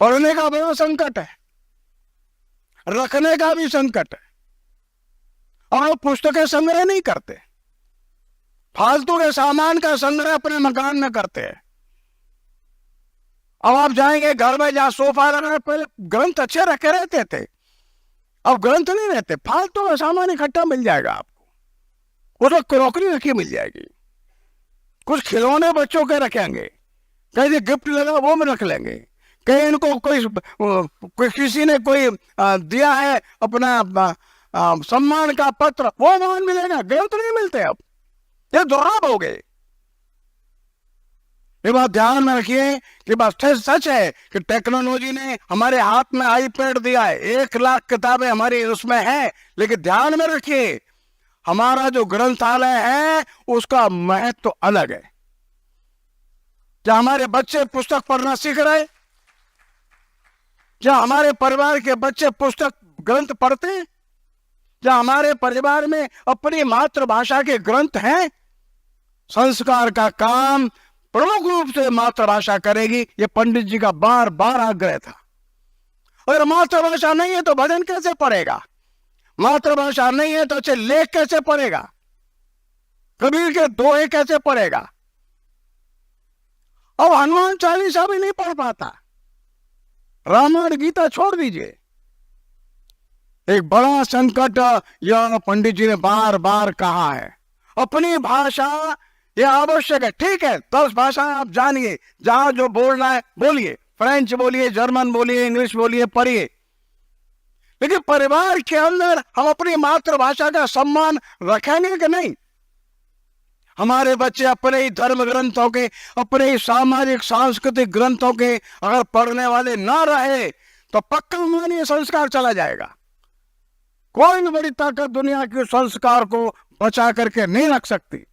पढ़ने का बड़ा संकट है, रखने का भी संकट है। और पुस्तकें संग्रह नहीं करते, फालतू के सामान का संग्रह अपने मकान में करते हैं। अब आप जाएंगे घर में जहां सोफा लगा है, पहले ग्रंथ अच्छे रखे रहते थे, अब ग्रंथ नहीं रहते, फालतू का सामान इकट्ठा मिल जाएगा आपको। कुछ क्रॉकरी रखी मिल जाएगी, कुछ खिलौने बच्चों के रखेंगे, कहीं गिफ्ट लगा वो में रख लेंगे, कहीं इनको कोई किसी ने कोई दिया है अपना सम्मान का पत्र, वो मान मिलेगा, ग्रंथ नहीं मिलते। अब ये दुर्लभ हो गए। ये बात ध्यान में रखिए कि बात सच है कि टेक्नोलॉजी ने हमारे हाथ में आईपैड दिया है, 1 लाख किताबें हमारी उसमें है, लेकिन ध्यान में रखिए हमारा जो ग्रंथालय है उसका महत्व तो अलग है। क्या हमारे बच्चे पुस्तक पढ़ना सीख रहे? क्या हमारे परिवार के बच्चे पुस्तक ग्रंथ पढ़ते हैं? क्या हमारे परिवार में अपनी मातृभाषा के ग्रंथ हैं? संस्कार का काम प्रमुख रूप से मातृभाषा करेगी, ये पंडित जी का बार बार आग्रह था। अगर मातृभाषा नहीं है तो भजन कैसे पढ़ेगा? मातृभाषा नहीं है तो अच्छे लेख कैसे पढ़ेगा? कबीर के दोहे कैसे पढ़ेगा? अब हनुमान चालीसा भी नहीं पढ़ पाता, रामायण गीता छोड़ दीजिए। एक बड़ा संकट यह पंडित जी ने बार बार कहा है। अपनी भाषा यह आवश्यक है, ठीक है, 10 भाषाएं आप जानिए, जहां जो बोलना है बोलिए, फ्रेंच बोलिए, जर्मन बोलिए, इंग्लिश बोलिए, पढ़िए, लेकिन परिवार के अंदर हम अपनी मातृभाषा का सम्मान रखेंगे कि नहीं? हमारे बच्चे अपने ही धर्म ग्रंथों के, अपने ही सामाजिक सांस्कृतिक ग्रंथों के अगर पढ़ने वाले ना रहे तो पक्का मानिए संस्कार चला जाएगा। कोई भी बड़ी ताकत दुनिया के संस्कार को बचा करके नहीं रख सकती।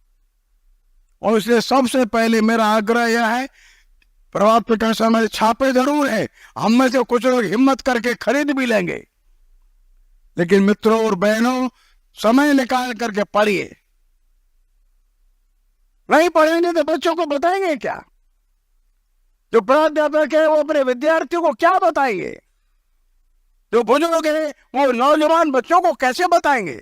और इसलिए सबसे पहले मेरा आग्रह यह है, प्रभात प्रकाश में छापे जरूर है, हम में से कुछ लोग हिम्मत करके खरीद भी लेंगे, लेकिन मित्रों और बहनों समय निकाल करके पढ़िए। नहीं पढ़ेंगे तो बच्चों को बताएंगे क्या? जो प्राध्यापक है वो अपने विद्यार्थियों को क्या बताएंगे? जो बुजुर्ग है वो नौजवान बच्चों को कैसे बताएंगे?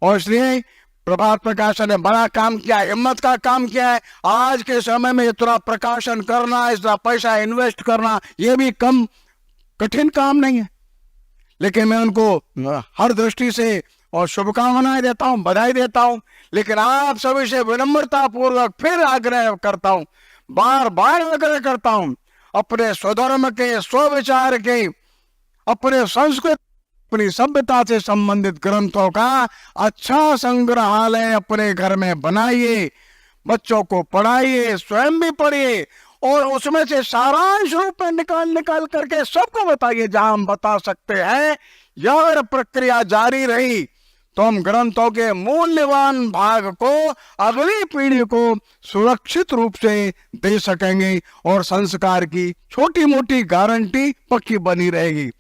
और इसलिए प्रभात प्रकाशन ने बड़ा काम किया, हिम्मत का काम किया है। आज के समय में इतना प्रकाशन करना, इतना पैसा इन्वेस्ट करना, यह भी कम कठिन काम नहीं है, लेकिन मैं उनको हर दृष्टि से और शुभकामनाएं देता हूं, बधाई देता हूं। लेकिन आप सभी से विनम्रता पूर्वक फिर आग्रह करता हूं, बार बार आग्रह करता हूं, अपने स्वधर्म के, स्वविचार के, अपने संस्कृत, अपनी सभ्यता से संबंधित ग्रंथों का अच्छा संग्रहालय अपने घर में बनाइए, बच्चों को पढ़ाइए, स्वयं भी पढ़िए, और उसमें से सारांश रूप में निकाल करके सबको बताइए जहां हम बता सकते हैं। यह प्रक्रिया जारी रही तो हम ग्रंथों के मूल्यवान भाग को अगली पीढ़ी को सुरक्षित रूप से दे सकेंगे और संस्कार की छोटी मोटी गारंटी पक्की बनी रहेगी।